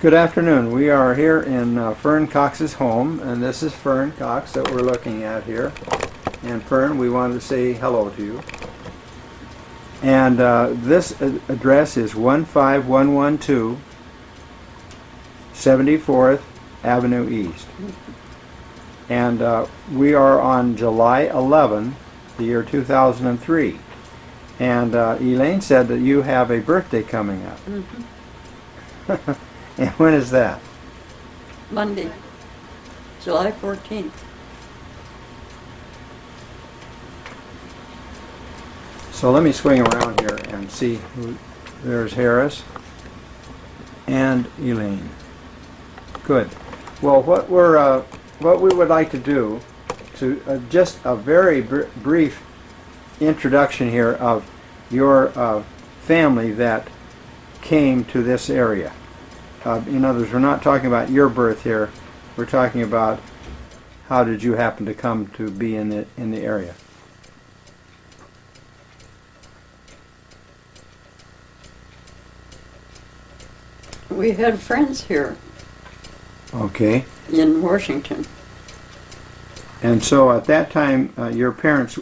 Good afternoon. We are here in Ferne Cox's home, and this is Ferne Cox that we're looking at here. And Ferne, we wanted to say hello to you. And this address is 15112 74th Avenue East. And we are on July 11, the year 2003. And Elaine said that you have a birthday coming up. Mm-hmm. And when is that? Monday, July 14th. So let me swing around here and see who. There's Harris and Elaine. Good. Well, what we would like to do, to just a very brief introduction here of your family that came to this area. In other words, we're not talking about your birth here. We're talking about how did you happen to come to be in the area. We had friends here Okay. in Washington. And so at that time, your parents,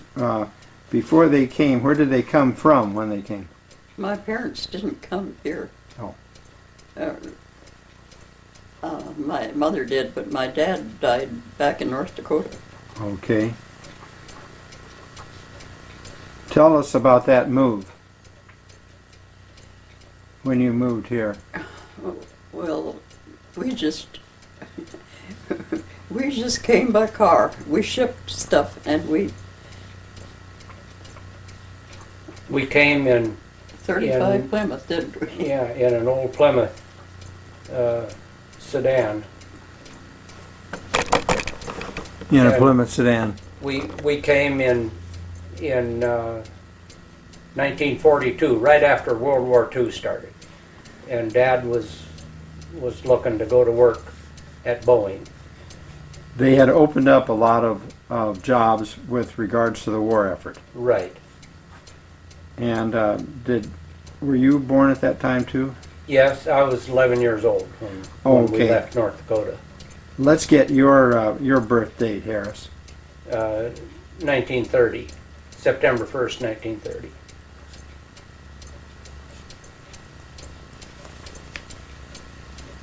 before they came, where did they come from when they came? My parents didn't come here. Oh. My mother did, but my dad died back in North Dakota. Okay. Tell us about that move. When you moved here. Well, we just came by car. We shipped stuff, and we came in 35 Plymouth, didn't we? Yeah, in an old Plymouth sedan. In a And Plymouth sedan. We came in 1942, right after World War II started, and Dad was looking to go to work at Boeing. They had opened up a lot of jobs with regards to the war effort. Right. And were you born at that time too? Yes, I was 11 years old when we left North Dakota. Let's get your birth date, Harris. 1930, September 1st, 1930.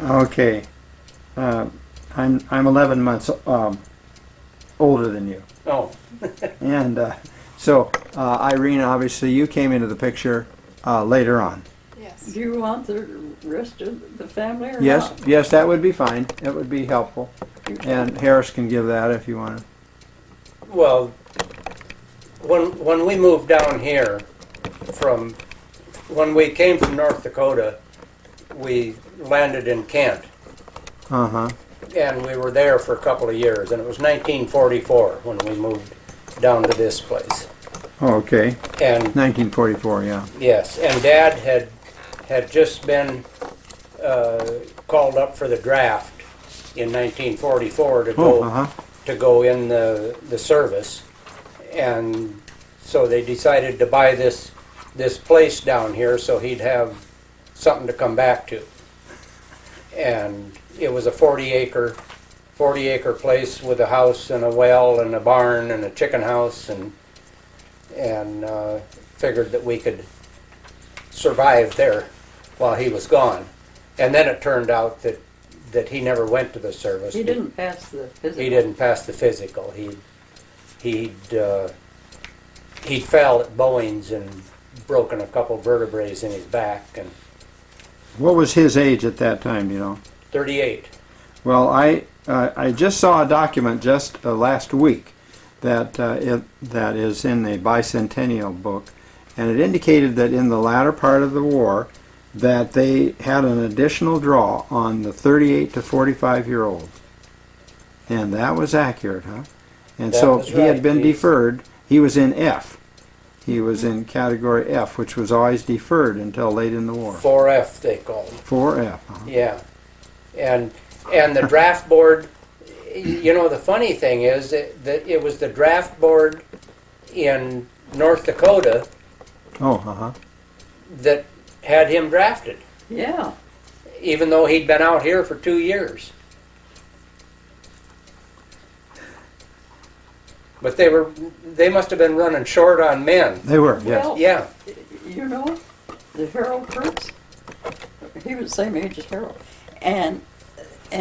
Okay. I'm 11 months older than you. Oh. And so Irene, obviously you came into the picture later on. Yes. Do you want the rest of the family or Yes, not? yes, that would be fine. That would be helpful. And Harris can give that if you want to. Well, when we moved down here when we came from North Dakota, we landed in Kent. Uh-huh. And we were there for a couple of years, and it was 1944 when we moved down to this place. Oh, okay. And 1944, yeah. yes, and Dad had just been called up for the draft in 1944 to go in the service, and so they decided to buy this place down here so he'd have something to come back to. And it was a 40-acre place with a house and a well and a barn and a chicken house, and figured that we could survive there while he was gone. And then it turned out that he never went to the service. He didn't pass the physical. He didn't pass the physical. He'd fell at Boeing's and broken a couple vertebrae in his back. And What was his age at that time, you know? 38. Well, I just saw a document just last week that is in the bicentennial book, and it indicated that in the latter part of the war that they had an additional draw on the 38 to 45-year-olds. And that was accurate, huh? And That so was he had right. been deferred. He was in F. He was in category F, which was always deferred until late in the war. 4F they called it. 4F. Huh? Yeah. And the draft board, you know, the funny thing is that it was the draft board in North Dakota Oh, uh-huh. that had him drafted. Yeah. even though he'd been out here for 2 years. But they must have been running short on men. They were, yes. Well, Yeah. you know, the Harold Kurtz, he was the same age as Harold. And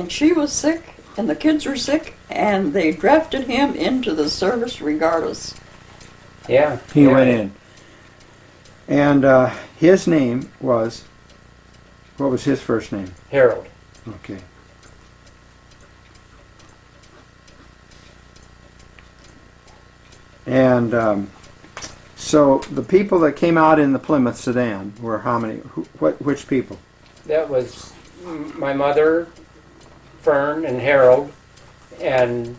she was sick, and the kids were sick, and they drafted him into the service regardless. Yeah. He yeah. went in. And his name was, what was his first name? Harold. Okay. And so the people that came out in the Plymouth sedan were how many? Which people? That was my mother, Fern, and Harold, and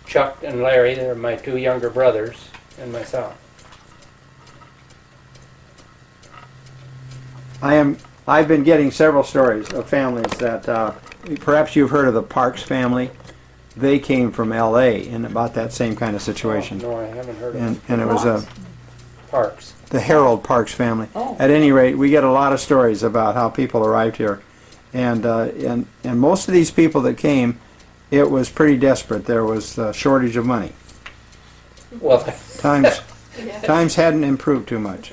Chuck and Larry. They're my 2 younger brothers, and myself. I've been getting several stories of families that perhaps you've heard of the Parks family. They came from L.A. in about that same kind of situation. Oh, no, I haven't heard of it. And it was Parks. the Harold Parks family. Oh. At any rate, we get a lot of stories about how people arrived here. And most of these people that came, it was pretty desperate. There was a shortage of money. Well, Times hadn't improved too much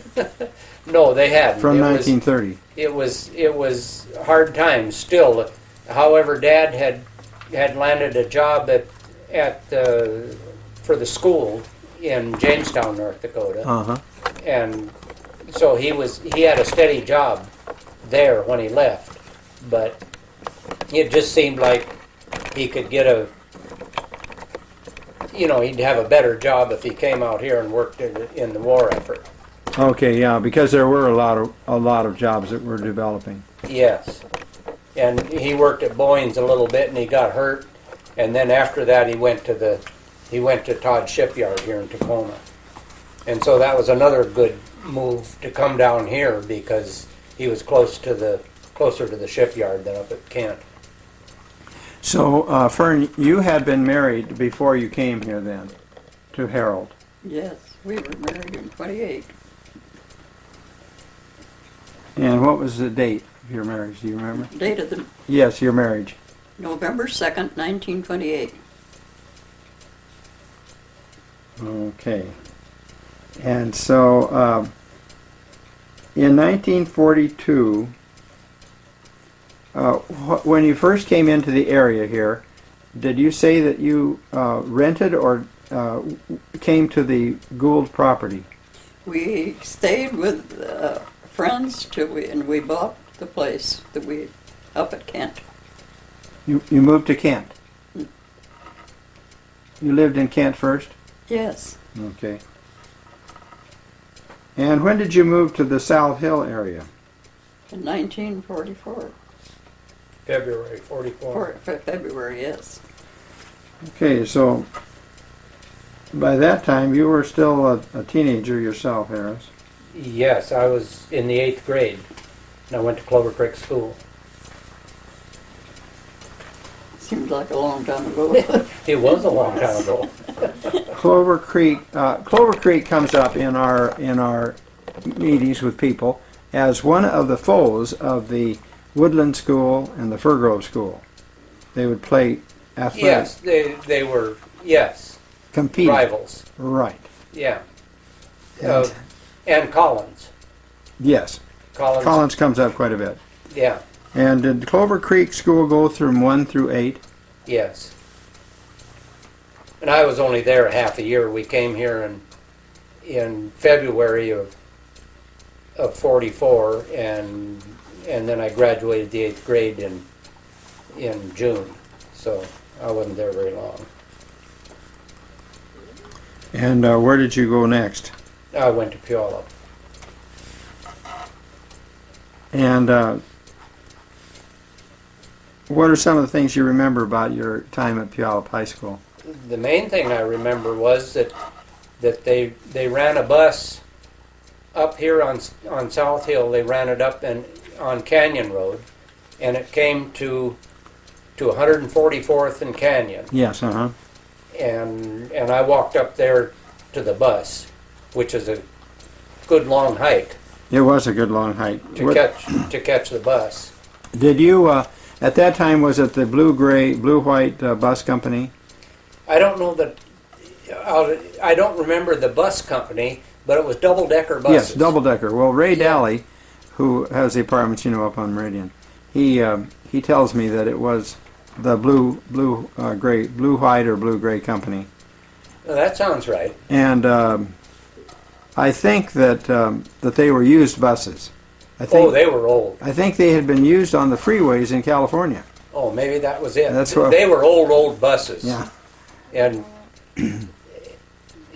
no, they hadn't. from It 1930. it was hard times still. However, Dad had landed a job for the school in Jamestown, North Dakota, Uh-huh. and so he had a steady job there when he left. But it just seemed like he could get he'd have a better job if he came out here and worked in the war effort. Okay, yeah, because there were a lot of jobs that were developing. Yes. And he worked at Boeing's a little bit and he got hurt. And then after that he went to Todd Shipyard here in Tacoma. And so that was another good move to come down here because he was closer to the shipyard than up at Kent. So, Fern, you had been married before you came here then to Harold. Yes, we were married in 28. And what was the date of your marriage? Do you remember? Date of the Yes, your marriage. November 2nd, 1928. Okay. And so, in 1942, when you first came into the area here, did you say that you rented or came to the Gould property? We stayed with friends and we bought the place up at Kent. You moved to Kent? You lived in Kent first? Yes, Okay. And when did you move to the South Hill area? in 1944. February 44. February, yes. Okay, so by that time you were still a teenager yourself, Harris. Yes, I was in the 8th grade. And I went to Clover Creek School. Seems like a long time ago. It was a long time ago. Clover Creek comes up in our meetings with people as one of the foes of the Woodland School and the Fir Grove School. They would play athletics. Yes, they were, Compete. rivals. Right. Yeah. And- And Collins. Yes. Collins comes up quite a bit. Yeah, And did Clover Creek School go from 1 through 8? yes. And I was only there half a year. We came here in February of 44, and then I graduated the 8th grade in June. So I wasn't there very long. And where did you go next? I went to Puyallup. And what are some of the things you remember about your time at Puyallup High School? The main thing I remember was that they ran a bus up here on South Hill. They ran it up on Canyon Road, and it came to 144th and Canyon. Yes, uh-huh. And I walked up there to the bus, which is a good long hike It was a good long hike. to catch the bus. Did you, at that time, was it the blue-white bus company? I don't know that, I don't remember the bus company, but it was double-decker buses. Yes, double-decker. Well, Ray Yeah. Daly, who has the apartments, up on Meridian, he tells me that it was the blue-white or blue-gray company. Well, that sounds right. And I think that they were used buses. Oh, they were old. I think they had been used on the freeways in California. Oh, maybe that was it. That's what- They were old buses. Yeah.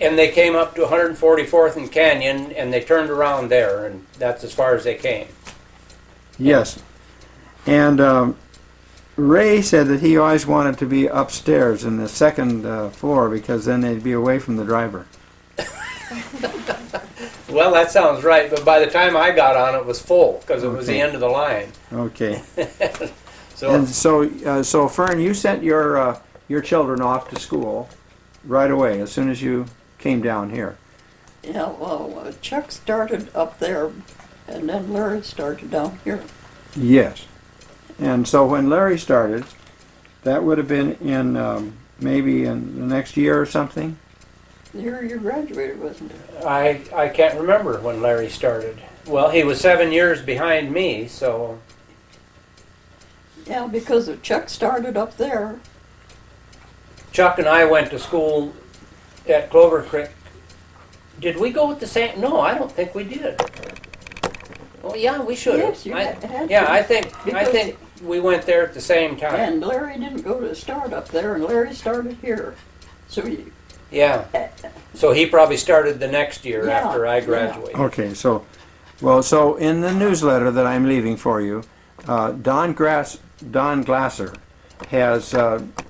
And they came up to 144th and Canyon, and they turned around there, and that's as far as they came. Yes. And Ray said that he always wanted to be upstairs in the second floor because then they'd be away from the driver. Well, that sounds right, but by the time I got on, it was full because it was the Okay. end of the line. Okay. So And so Fern, you sent your children off to school right away as soon as you came down here. Yeah, well, Chuck started up there, and then Larry started down here. Yes. And so when Larry started, that would have been in maybe in the next year or something. The year you graduated, wasn't it? I can't remember when Larry started. Well, he was 7 years behind me, so Yeah, because Chuck started up there. Chuck and I went to school at Clover Creek. Did we go at the same? No, I don't think we did. Oh, yeah, we should have. Yes, you had Yeah, to. I think Because- we went there at the same time. And Larry didn't go to start up there, and Larry started here. So you, Yeah. So he probably started the next year Yeah, after I yeah. graduated. Okay, so in the newsletter that I'm leaving for you, Don Glasser has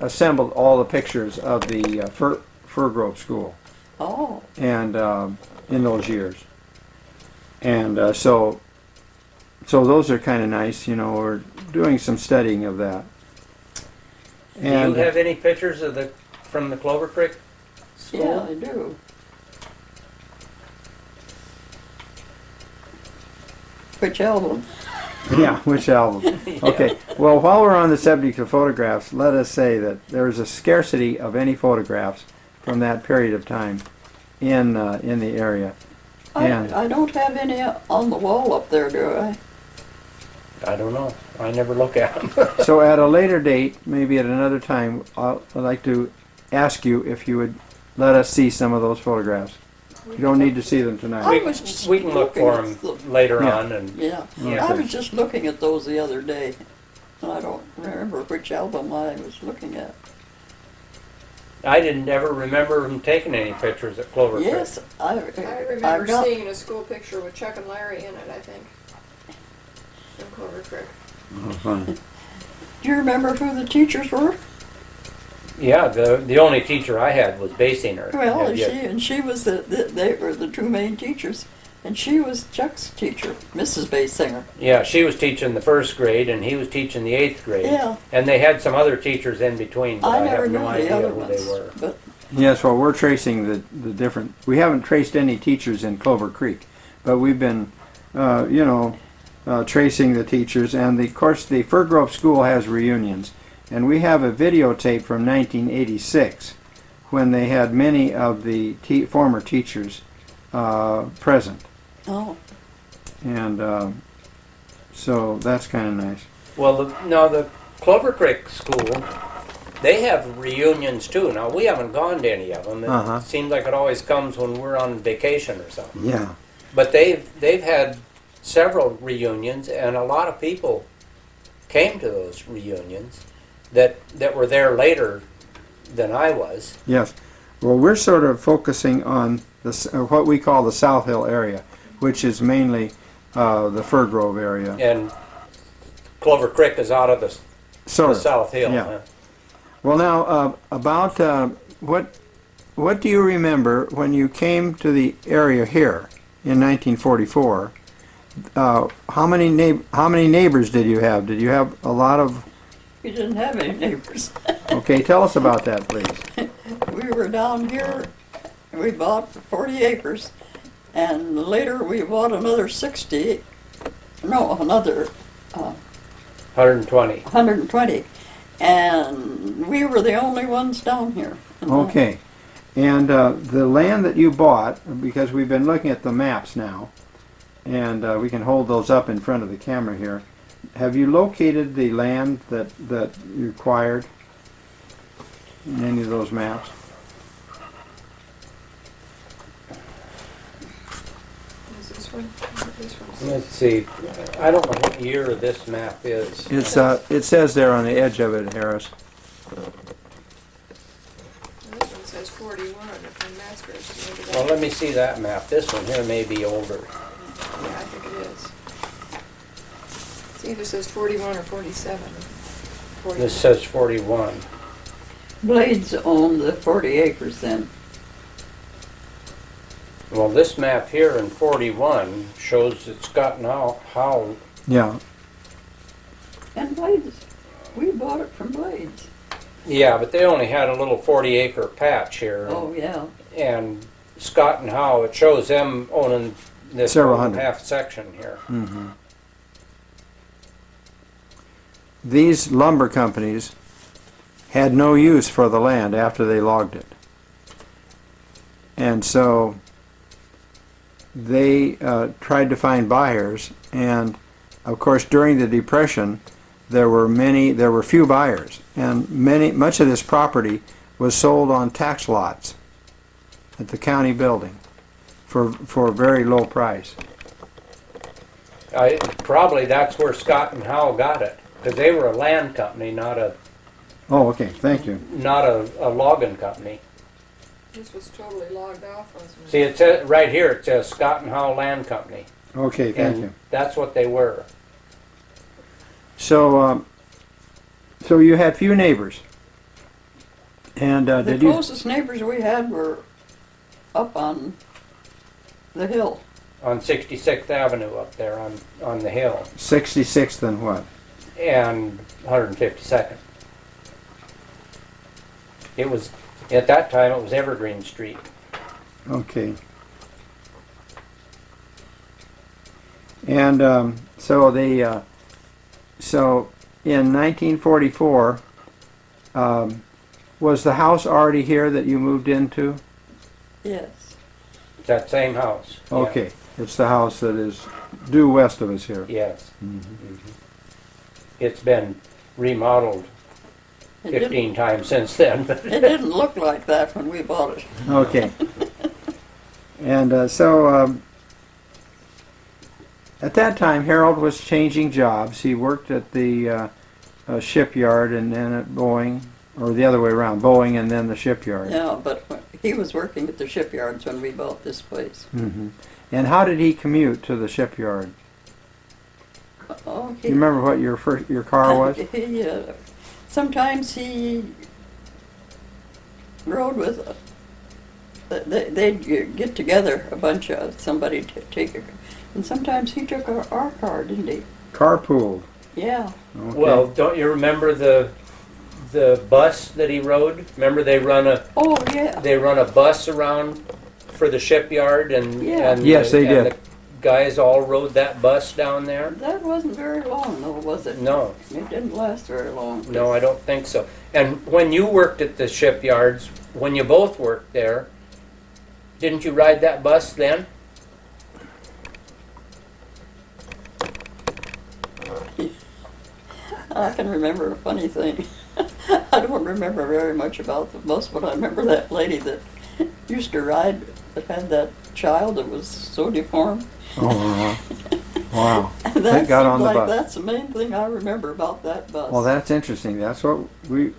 assembled all the pictures of the Fir Grove School oh, and in those years, and so those are kind of nice. We're doing some studying of that. And Do you have any pictures from the Clover Creek yeah, school? I do. Which album? Yeah, which album? Okay. Well, while we're on the subject of photographs, let us say that there is a scarcity of any photographs from that period of time in the area. And I don't have any on the wall up there, do I? I don't know. I never look at them. so at a later date, maybe at another time, I'd like to ask you if you would let us see some of those photographs. You don't need to see them tonight. I was just we can look looking for at them the- later Yeah. on. And Yeah, Yeah. I was just looking at those the other day. And I don't remember which album I was looking at. I didn't ever remember him taking any pictures at Clover Creek. Yes, I remember got, seeing a school picture with Chuck and Larry in it, I think. From Clover Creek. Oh, fun. Do you remember who the teachers were? Yeah, the only teacher I had was Basinger. Well, And she was they were the two main teachers, and she was Chuck's teacher, Mrs. Basinger. yeah, she was teaching the first grade, and he was teaching the 8th grade. Yeah. And they had some other teachers in between, but I, I never have knew no the idea other who ones, they were. but Yes, well, we're tracing the different. We haven't traced any teachers in Clover Creek, but we've been, tracing the teachers. And of course, the Fir Grove School has reunions, and we have a videotape from 1986 when they had many of the former teachers present, oh, and so that's kind of nice. Well, the Clover Creek School, they have reunions too. Now, we haven't gone to any of them. Uh-huh. It seems like it always comes when we're on vacation or something. Yeah. But they've had several reunions, and a lot of people came to those reunions that were there later than I was. Yes. Well, we're sort of focusing on what we call the South Hill area, which is mainly the Fir Grove area. And Clover Creek is out of the Sort of. South Hill. Yeah. Huh? Well, now about what do you remember when you came to the area here in 1944? How many neighbors did you have? Did you have a lot of? we didn't have any neighbors. Okay, tell us about that, please. We were down here, we bought 40 acres, and later we bought another 60, no, another 120. 120. And we were the only ones down here. Okay. And the land that you bought, because we've been looking at the maps now, and we can hold those up in front of the camera here. Have you located the land that you acquired in any of those maps? Is this one? This one's. Let's see. I don't know what year this map is. It's it says there on the edge of it, Harris. This one says 41 if my math's correct. Maybe Well, that- let me see that map. This one here may be older. Yeah, I think it is. See if it says 41 or 47. 41. This says 41. Blades owned the 40 acres then. Well, this map here in 41 shows that Scott and Howell. Yeah. And Blades, we bought it from Blades. Yeah, but they only had a little 40-acre patch here. Oh, yeah. And Scott and Howe, it shows them owning this Several whole hundred. half section here. Mm-hmm. These lumber companies had no use for the land after they logged it. And so they tried to find buyers, and of course during the Depression there were few buyers, and much of this property was sold on tax lots at the county building for a very low price. Probably that's where Scott and Howe got it, because they were a land company, not a Oh, okay, thank you. logging company. This was totally logged off, wasn't it? See, it says right here. It says Scott and Howe Land Company, Okay, thank and you. that's what they were. So, so you had few neighbors, and The did you? closest neighbors we had were up on the hill. On 66th Avenue up there on the hill, 66th and what? and 152nd. It was at that time it was Evergreen Street. Okay. And so the so in 1944, was the house already here that you moved into? Yes. It's that same house. Yeah. Okay, it's the house that is due west of us here. Yes. Mhm. It's been remodeled It 15 times since then. It didn't look like that when we bought it. Okay. And so at that time, Harold was changing jobs. He worked at the shipyard and then at Boeing, or the other way around, Boeing and then the shipyard. Yeah, but he was working at the shipyards when we bought this place. Hmm. And how did he commute to the shipyard? Oh, Do you remember what your car was? He, sometimes he rode with. They'd get together, a bunch of somebody to take a, and sometimes he took our car, didn't he? Carpooled. Yeah. Okay. Well, don't you remember the bus that he rode? Remember they run Oh yeah. a bus around for the shipyard, and Yeah. and Yes, they and did. The guys all rode that bus down there. That wasn't very long, though, was it? No, It didn't last very long. no, I don't think so. And when you worked at the shipyards, when you both worked there, didn't you ride that bus then? I can remember a funny thing. I don't remember very much about the bus, but I remember that lady that used to ride that had that child that was so deformed. Oh, wow. And They that got seemed on the like bus. that's the main thing I remember about that bus. Well, that's interesting. That's what we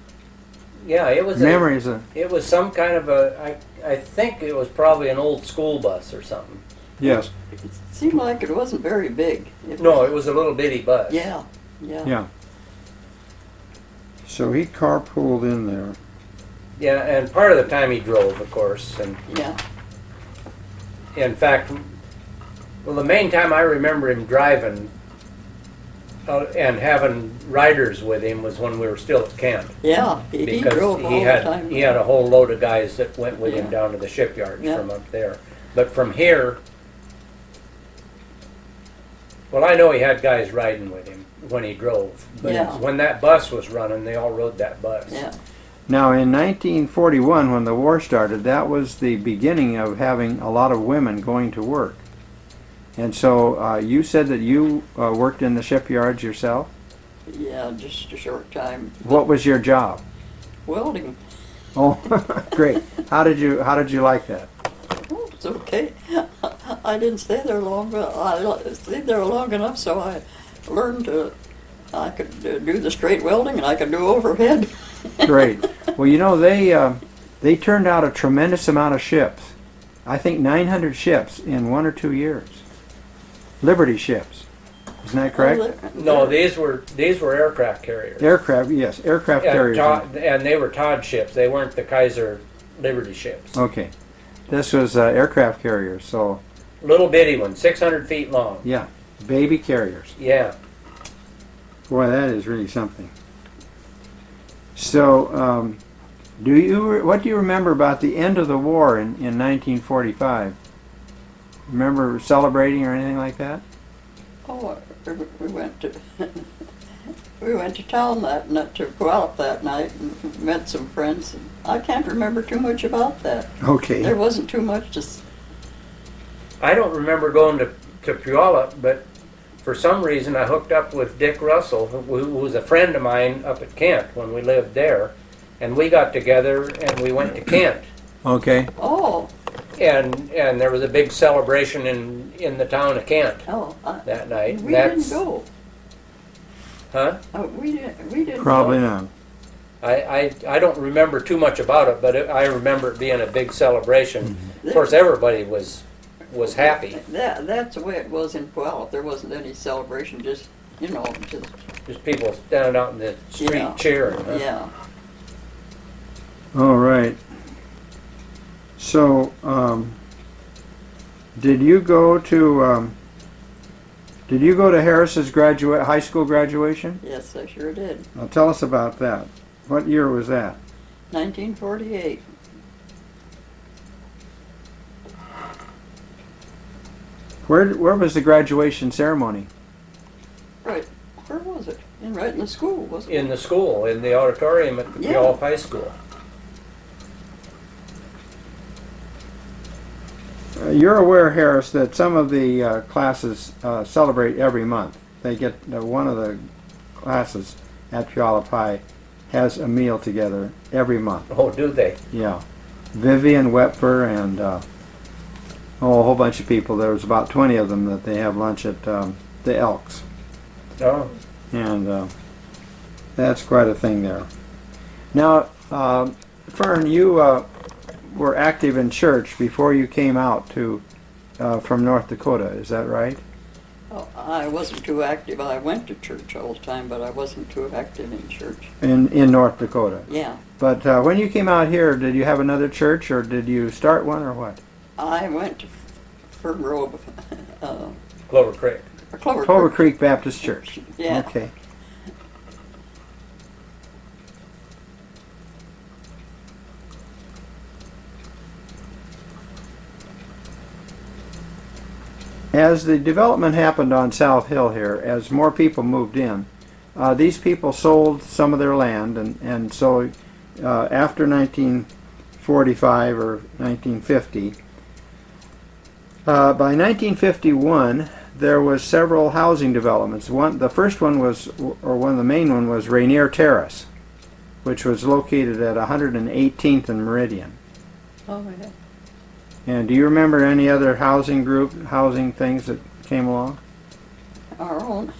Yeah, it was. memories of. It was some kind of a. I think it was probably an old school bus or something. Yes. It seemed like it wasn't very big. No, it was a little bitty bus. Yeah, yeah. Yeah. So he carpooled in there. Yeah, and part of the time he drove, of course, and Yeah. in fact, well, the main time I remember him driving and having riders with him was when we were still at Kent. Yeah, he Because drove all he the had time. he had a whole load of guys that went with him Yeah. down to the shipyards Yeah. from up there. But from here, well, I know he had guys riding with him. when he drove. But Yeah. when that bus was running, they all rode that bus. Yeah. Now, in 1941, when the war started, that was the beginning of having a lot of women going to work. And so you said that you worked in the shipyards yourself? Yeah, just a short time. What was your job? Welding. Oh, great. How did you like that? Oh, it's okay. I didn't stay there long, but I stayed there long enough so I learned I could do the straight welding and I could do overhead. Great. Well, you know, they turned out a tremendous amount of ships. I think 900 ships in 1 or 2 years. Liberty ships. Isn't that correct? No, these were aircraft carriers. Aircraft, yes, aircraft carriers. And they were Todd ships. They weren't the Kaiser Liberty ships. Okay. This was aircraft carriers, so Little bitty ones, 600 feet long. yeah, baby carriers. Yeah. Boy, that is really something. So, what do you remember about the end of the war in 1945? Remember celebrating or anything like that? Oh, we went to we went to town to Puyallup that night and met some friends. I can't remember too much about that. Okay. There wasn't too much to. I don't remember going to Puyallup, but for some reason I hooked up with Dick Russell, who was a friend of mine up at Kent when we lived there, and we got together and we went to Kent. Okay. Oh, And there was a big celebration in the town of Kent oh, that night. we didn't go. Huh? We didn't. Probably go. not. I don't remember too much about it, but I remember it being a big celebration. Mm-hmm. Of course, everybody was happy. That's the way it was in Puyallup. There wasn't any celebration. Just Just people standing out in the street Yeah. cheering. Huh? yeah. All right. So, did you go to Harris's high school graduation? Yes, I sure did. Now, tell us about that. What year was that? 1948. Where was the graduation ceremony? Right. Where was it? Right in the school, wasn't it? In the school, in the auditorium at the Yeah. Puyallup High School. You're aware, Harris, that some of the classes celebrate every month. They get one of the classes at Puyallup High has a meal together every month. Oh, do they? Yeah, Vivian Wepfer and a whole bunch of people. There was about 20 of them that they have lunch at the Elks, Oh, and that's quite a thing there. Now, Fern, you were active in church before you came out from North Dakota. Is that right? Oh, I wasn't too active. I went to church all the time, but I wasn't too active in church. In North Dakota. Yeah. But when you came out here, did you have another church, or did you start one, or what? I went to Fern Grove, Clover Creek. Clover Creek Baptist Church. Yeah. Okay. As the development happened on South Hill here, as more people moved in, these people sold some of their land, and so after 1945 or 1950, by 1951, there was several housing developments. The first one was, or one of the main one was Rainier Terrace, which was located at 118th and Meridian. Oh, yeah. And do you remember any other housing things that came along? Our own.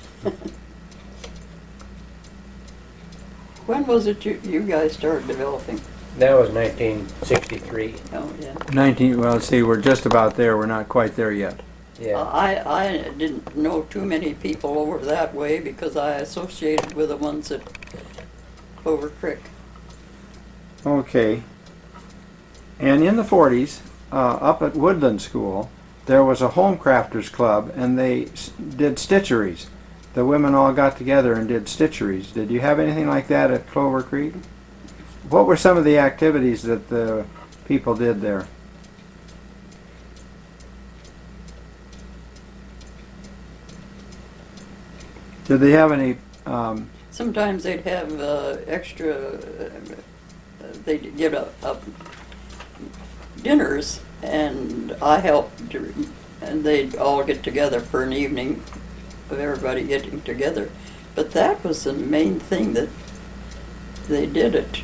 When was it you guys started developing? That was 1963. Oh, yeah. Well, see, we're just about there. We're not quite there yet. Yeah. I didn't know too many people over that way because I associated with the ones at Clover Creek. Okay. And in the 40s, up at Woodland School, there was a home crafters club, and they did stitcheries. The women all got together and did stitcheries. Did you have anything like that at Clover Creek? What were some of the activities that the people did there? Did they have any? Sometimes they'd have extra. They'd get up dinners, and I helped, and they'd all get together for an evening of everybody getting together. But that was the main thing that they did it.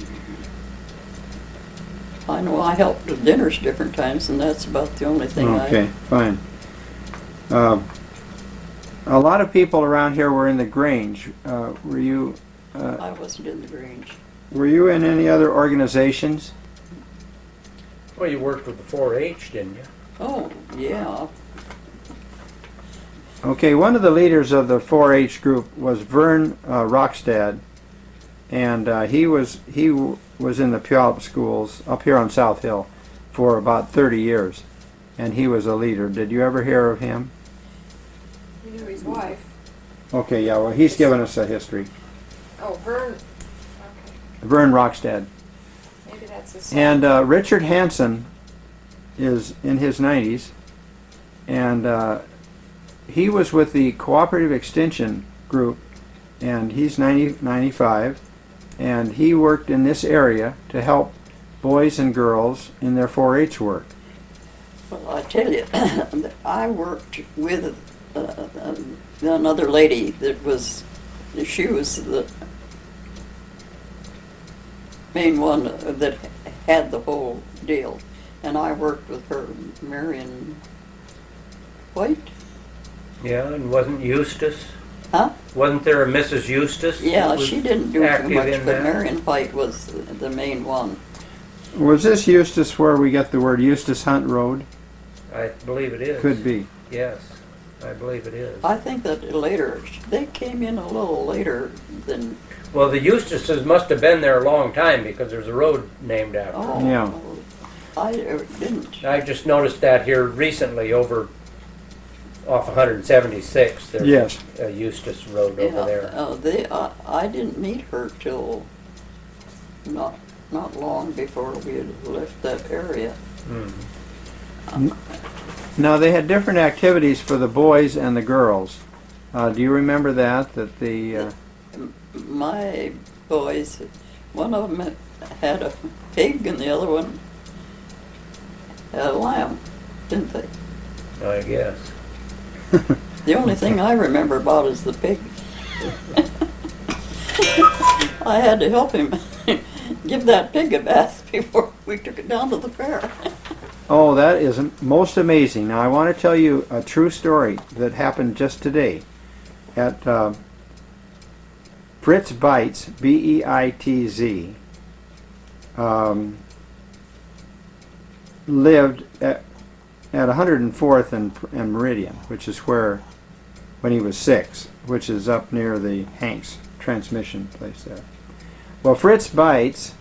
I know I helped with dinners different times, and that's about the only thing Okay, fine. A lot of people around here were in the Grange. Were you? I wasn't in the Grange. Were you in any other organizations? Well, you worked with the 4-H, didn't you? Oh, yeah. Okay, one of the leaders of the 4-H group was Vern Rockstad, and he was in the Puyallup schools up here on South Hill for about 30 years, and he was a leader. Did you ever hear of him? You knew his wife. Okay, yeah, well, he's given us a history. Oh, Vern. Okay, Vern Rockstad. maybe that's the son. And Richard Hansen is in his 90s, and he was with the Cooperative Extension Group, and he's 95, and he worked in this area to help boys and girls in their 4-H work. Well, I tell you, I worked with another lady that was, she was the main one that had the whole deal. And I worked with her, Marion White. Yeah, and wasn't Eustace? Huh? Wasn't there a Mrs. Eustace? Yeah, that was she didn't do too active much, in but that? Marion White was the main one. Was this Eustis where we get the word Eustis Hunt Road? I believe it is. Could be. Yes, I believe it is. I think that later, they came in a little later than, Well, the Eustaces must have been there a long time because there's a road named after them. oh, Yeah. I didn't. I just noticed that here recently over off 176. There's Yes. a Eustace Road over there. I didn't meet her till not long before we had left that area. Hmm. Now they had different activities for the boys and the girls. Do you remember that? That the My boys, one of them had a pig and the other one had a lamb, didn't they? I guess. The only thing I remember about is the pig. I had to help him give that pig a bath before we took it down to the fair. Oh, that is most amazing. Now I want to tell you a true story that happened just today at Fritz Beitz, B-E-I-T-Z. Lived at 104th and Meridian, which is where, when he was 6, which is up near the Hanks transmission place there. Well, Fritz Beitz,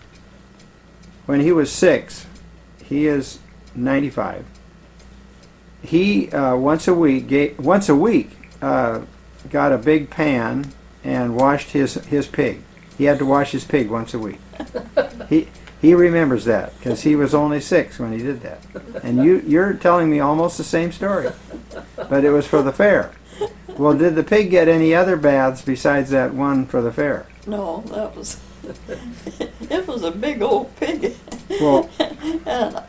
when he was 6, he is 95. He once a week got a big pan and washed his pig. He had to wash his pig once a week. He remembers that because he was only 6 when he did that. And you're telling me almost the same story, but it was for the fair. Well, did the pig get any other baths besides that one for the fair? No, that was, it was a big old pig. Well, And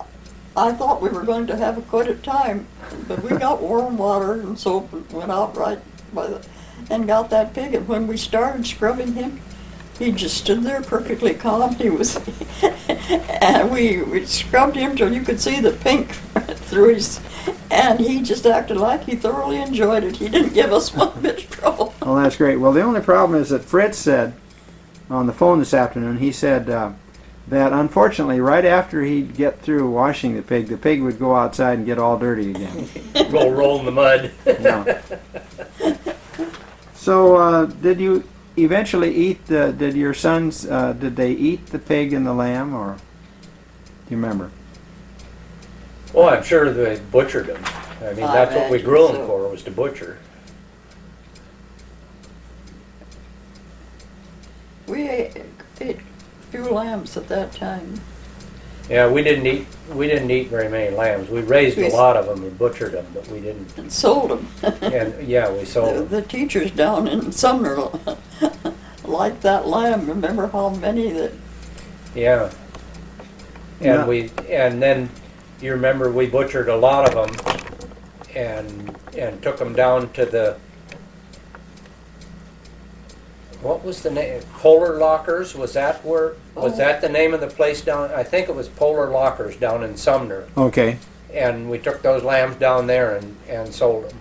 I thought we were going to have quite a time, but we got warm water and soap and went out right by and got that pig. And when we started scrubbing him, he just stood there perfectly calm. He was, and we scrubbed him till you could see the pink through his, and he just acted like he thoroughly enjoyed it. He didn't give us one bit of trouble. well, that's great. Well, the only problem is that Fritz said on the phone this afternoon, he said that unfortunately right after he'd get through washing the pig would go outside and get all dirty again. Roll in the mud. Yeah. So did you eventually eat did your sons, did they eat the pig and the lamb, or do you remember? Oh, I'm sure they butchered them. I mean, I that's what we imagine grew them so. for, was to butcher. We ate a few lambs at that time. Yeah, we didn't eat very many lambs. We raised a lot of them and butchered them, but we didn't. And sold them. And yeah, we sold them. The teachers down in Sumner liked that lamb. Remember how many that? Yeah. Yeah. And then you remember we butchered a lot of them and took them down to the, what was the name? Polar Lockers? Was that the name of the place down? I think it was Polar Lockers down in Sumner. Okay. And we took those lambs down there and sold them.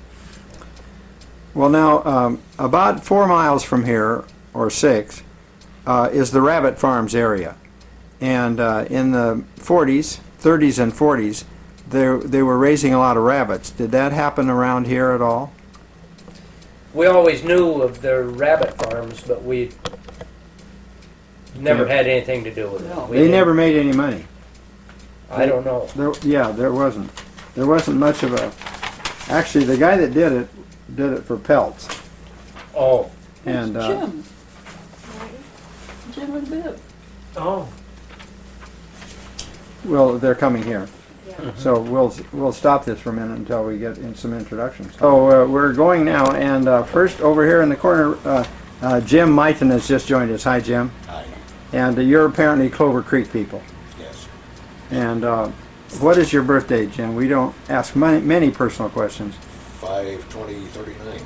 Well, now, about 4 miles from here, or 6, is the Rabbit Farms area. And in the 40s, 30s and 40s, they were raising a lot of rabbits. Did that happen around here at all? We always knew of the rabbit farms, but we never had anything to do with it. No. We They didn't- never made any money. I don't know. There wasn't. There wasn't much of a... Actually, the guy that did it for pelts. Oh. And Jim. Jim and Bibb. Oh. well, they're coming here. Yeah. So we'll stop this for a minute until we get in some introductions. So we're going now, and first over here in the corner, Jim Mighton has just joined us. Hi, Jim. Hi. And you're apparently Clover Creek people. Yes. And what is your birthday, Jim? We don't ask many personal questions. 5/20/39.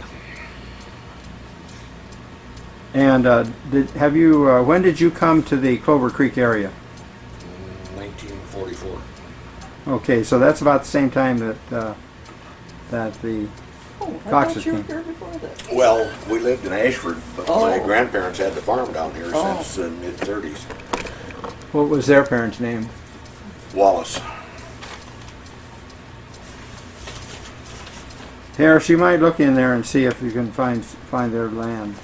And when did you come to the Clover Creek area? 1944. Okay, so that's about the same time that the Oh, I Coxes thought you were came. here before that. Well, we lived in Ashford, but my Oh. grandparents had the farm down here Oh. since the mid-30s. what was their parents' name? Wallace. Harris, you might look in there and see if you can find their land.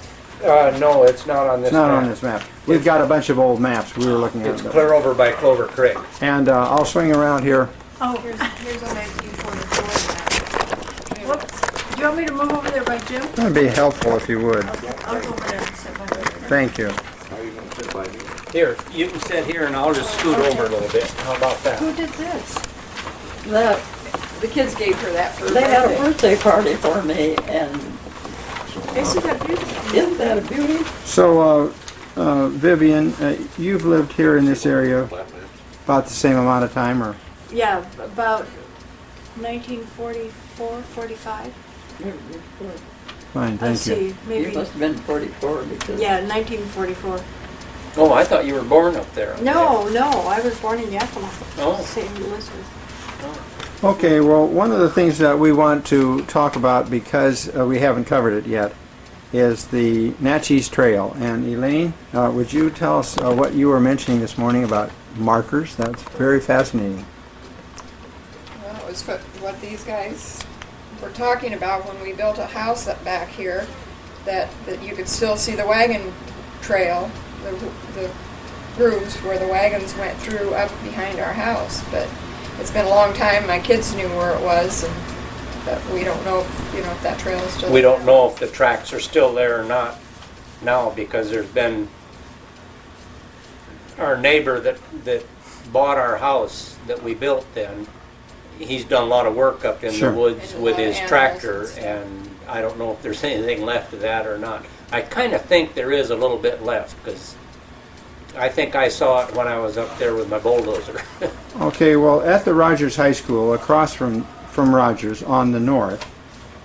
No, it's not on this It's not map. on this map. We've got a bunch of old maps we were looking at. It's clear over by Clover Creek. And I'll swing around here. Oh, here's a 1944 map. Whoops. Do you want me to move over there by Jim? That'd be helpful if you would. I'll go over there and sit by him. Thank you. How are you going to sit by me? Here, you can sit here and I'll just scoot over a little bit. How about that? Who did this? That The kids gave her that for her they had a birthday. birthday party for me, and Isn't that beautiful? isn't that a beauty? So, Vivian, you've lived here in this area Flat maps? about the same amount of time, or? Yeah, about 1944, 45. Fine, Let's thank you. see, You maybe. must have been 44 because Yeah, 1944. Oh, I thought you were born up there. No, I was born in Yakima, Oh. St. Louis. Okay, well, one of the things that we want to talk about, because we haven't covered it yet, is the Natchez Trail. And Elaine, would you tell us what you were mentioning this morning about markers? That's very fascinating. Well, it was what these guys were talking about when we built a house up back here, that you could still see the wagon trail, the grooves where the wagons went through up behind our house. But it's been a long time. My kids knew where it was, but we don't know if that trail is still We there. don't know if the tracks are still there or not now, because there's been our neighbor that bought our house that we built then. He's done a lot of work up in Sure. the woods And a with lot of his animals tractor, and stuff. and I don't know if there's anything left of that or not. I kind of think there is a little bit left, because I think I saw it when I was up there with my bulldozer. Okay, well, at the Rogers High School, across from Rogers on the north,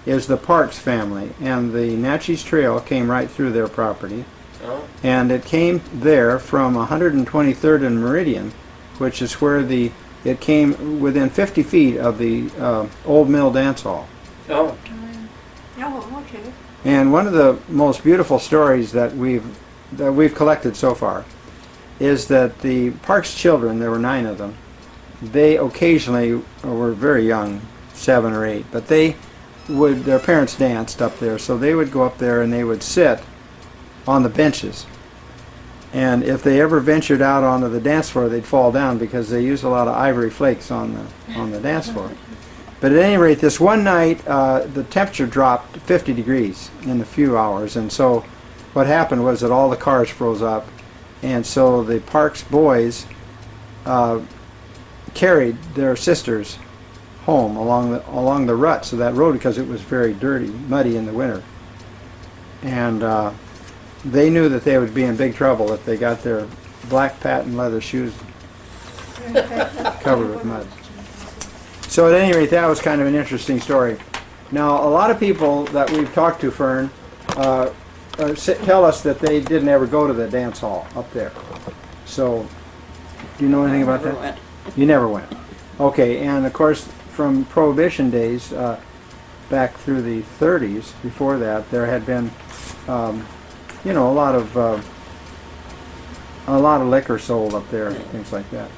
is the Parks family. And the Natchez Trail came right through their property. Oh. And it came there from 123rd and Meridian, which is where it came within 50 feet of the Old Mill Dance Hall. Oh, Oh, okay. And one of the most beautiful stories that we've collected so far is that the Parks children, there were 9 of them, they occasionally were very young, 7 or 8, but their parents danced up there, so they would go up there and they would sit on the benches. And if they ever ventured out onto the dance floor, they'd fall down because they used a lot of ivory flakes on the dance floor. But at any rate, this one night, the temperature dropped 50 degrees in a few hours, and so what happened was that all the cars froze up, and so the Parks boys carried their sisters home along the ruts of that road because it was very dirty, muddy in the winter. And they knew that they would be in big trouble if they got their black patent leather shoes covered with mud. So at any rate, that was kind of an interesting story. Now, a lot of people that we've talked to, Fern, tell us that they didn't ever go to the dance hall up there. So, do you know anything about Never that? went. You never went. Okay, and of course, from Prohibition days, back through the 30s, before that, there had been, you know, a lot of liquor sold up there, and things like that.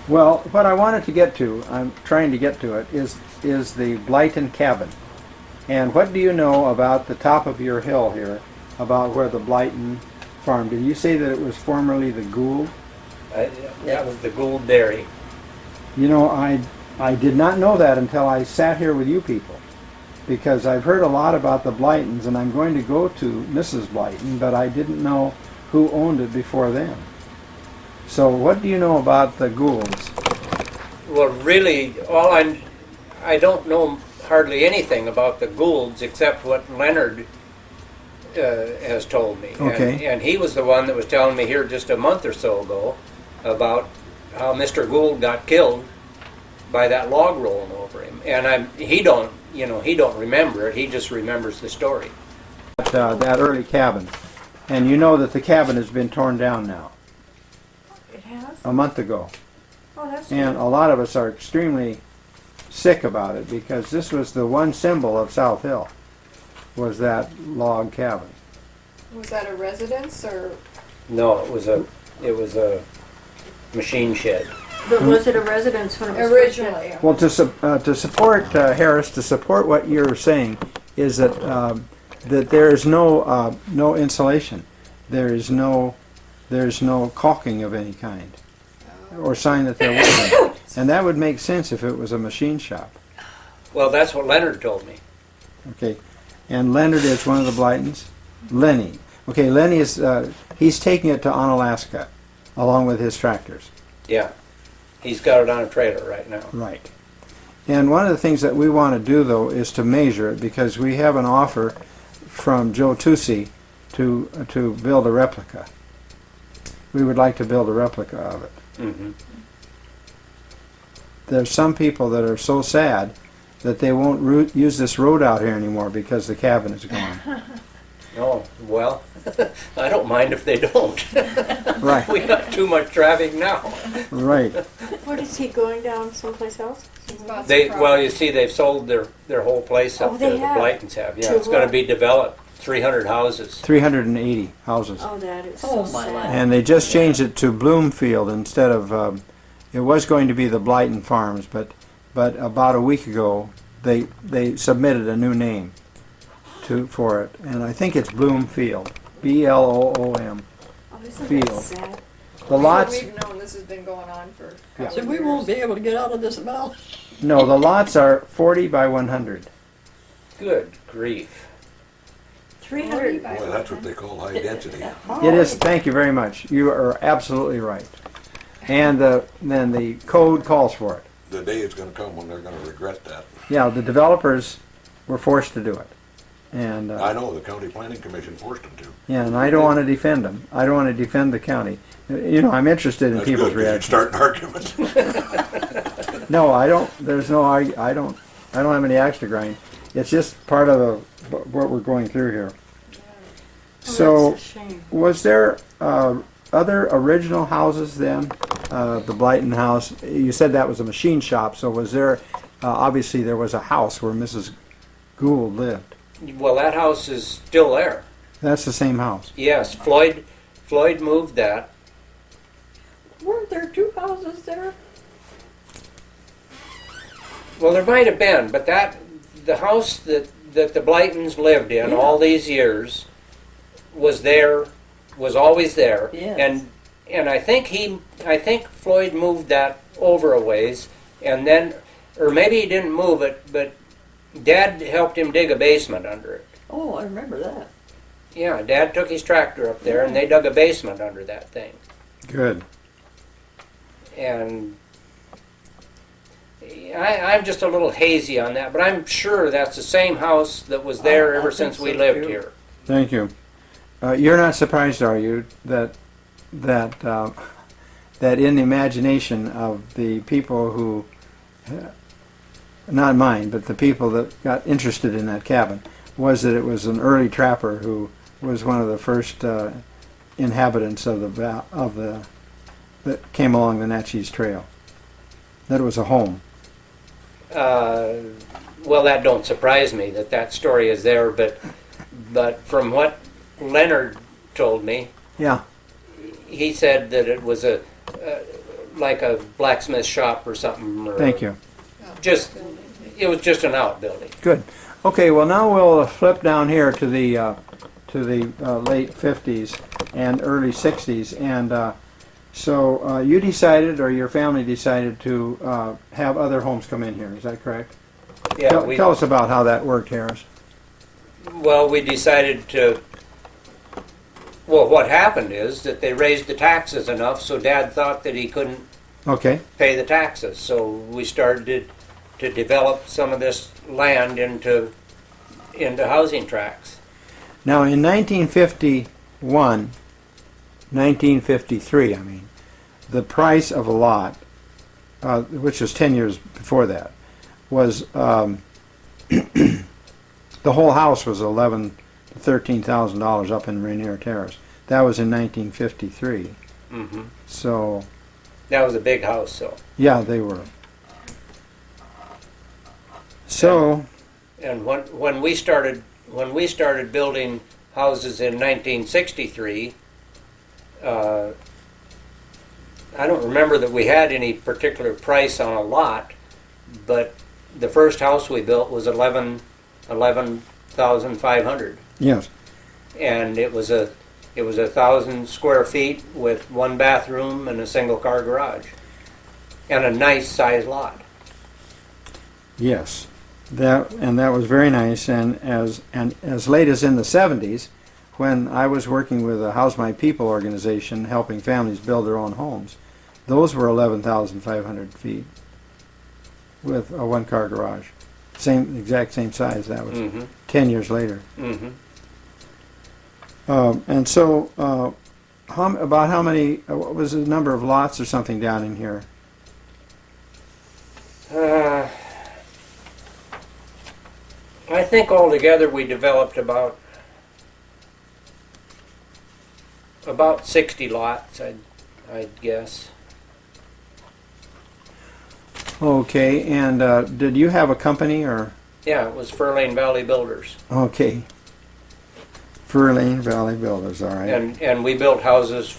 Well, what I wanted to get to, I'm trying to get to it, is the Blyton cabin. And what do you know about the top of your hill here, about where the Blyton farm? Did you say that it was formerly the Gould? That was the Gould Dairy. You know, I did not know that until I sat here with you people, because I've heard a lot about the Blytons, and I'm going to go to Mrs. Blyton, but I didn't know who owned it before then. So what do you know about the Goulds? Well, really, I don't know hardly anything about the Goulds except what Leonard has told me. Okay. And he was the one that was telling me here just a month or so ago about how Mr. Gould got killed by that log rolling over him. And he don't remember it. He just remembers the story. That early cabin. And you know that the cabin has been torn down now, It has? a month ago. Oh, that's And good. a lot of us are extremely sick about it, because this was the one symbol of South Hill, was that log cabin. Was that a residence or? No, it was a machine shed. But was it a residence when it was Originally. Well, to support Harris, to support what you're saying, is that that there is no insulation, there's no caulking of any kind, or sign that there was, and that would make sense if it was a machine shop. Well, that's what Leonard told me. Okay, and Leonard is one of the Blytons. Lenny. Okay, Lenny is he's taking it to Onalaska, along with his tractors. Yeah. He's got it on a trailer right now. Right. And one of the things that we want to do, though, is to measure it, because we have an offer from Joe Tucci to build a replica. We would like to build a replica of it. Mm-hmm. There's some people that are so sad that they won't use this road out here anymore because the cabin is gone. Oh, well, I don't mind if they don't. Right. We got too much traffic now. Right. What is he going down someplace else? Bought some Well, property. you see, they've sold their whole place up Oh, there. they The have? Blytons have. Yeah, To it's going what? to be developed. 300 houses. 380 houses. Oh, that is Oh, so my sad. land. And they just changed it to Bloomfield instead of, it was going to be the Blyton Farms, but about a week ago they submitted a new name for it, and I think it's Bloomfield, Bloom. Oh, isn't Field. that sad? The lots, We've known this has been going on for a Yeah. couple So we of won't be years. able to get out of this valley. no, the lots are 40 by 100. Good grief. 300. Boy, that's what they call high density. It is. Thank you very much. You are absolutely right. And then the code calls for it. The day is gonna come when they're gonna regret that. Yeah, the developers were forced to do it, and I know, the county planning commission forced them to. yeah, and I don't want to defend them. I don't want to defend the county. You know, I'm interested in That's people's good, 'cause you'd reactions. start an argument. No, I don't. There's no. I don't have any axe to grind. It's just part of what we're going through here. So, Oh, that's a shame. was there other original houses then? The Blyton house. You said that was a machine shop. So was there? Obviously, there was a house where Mrs. Gould lived. Well, that house is still there. That's the same house. Yes, Floyd moved that. Weren't there two houses there? Well, there might have been, but the house that the Blytons lived in all these years was always there. Yes. And I think Floyd moved that over a ways, and then, or maybe he didn't move it, but Dad helped him dig a basement under it. Oh, I remember that. Yeah, Dad took his tractor up there and they dug a basement under that thing. Good. and I'm just a little hazy on that, but I'm sure that's the same house that was there I ever think since we so, lived too. here. Thank you. You're not surprised, are you, that that in the imagination of the people who, not mine, but the people that got interested in that cabin, was that it was an early trapper who was one of the first inhabitants of the that came along the Natchez Trail. That it was a home. Well, that don't surprise me that story is there, but from what Leonard told me, Yeah. he said that it was like a blacksmith shop or something. Or Thank you. It was just an outbuilding. Good. Okay. Well, now we'll flip down here to the late 50s and early 60s, and so you decided, or your family decided, to have other homes come in here. Is that correct? Yeah, Tell us about how that worked, Harris. well, we decided to. Well, what happened is that they raised the taxes enough, so Dad thought that he couldn't Okay. pay the taxes. So we started to develop some of this land into housing tracts. Now, in 1951, 1953, I mean, the price of a lot, which was 10 years before that, was the whole house was $11,000 to $13,000 up in Rainier Terrace. That was in 1953. Mm-hmm. So, That was a big house, so. yeah, they were. So, And when we started building houses in 1963, I don't remember that we had any particular price on a lot, but the first house we built was 11,500, yes. and it was 1,000 square feet with one bathroom and a single car garage, and a nice sized lot. Yes, that was very nice. And as late as in the 70s, when I was working with a House My People organization, helping families build their own homes, those were 11,500 feet with a one-car garage, exact same size. That was Mm-hmm. 10 years later. Mm-hmm. And so, about how many? What was the number of lots or something down in here? I think altogether we developed about 60 lots, I'd guess. Okay, and did you have a company or? Yeah, it was Fairlane Valley Builders, Okay. Fairlane Valley Builders, all right. and we built houses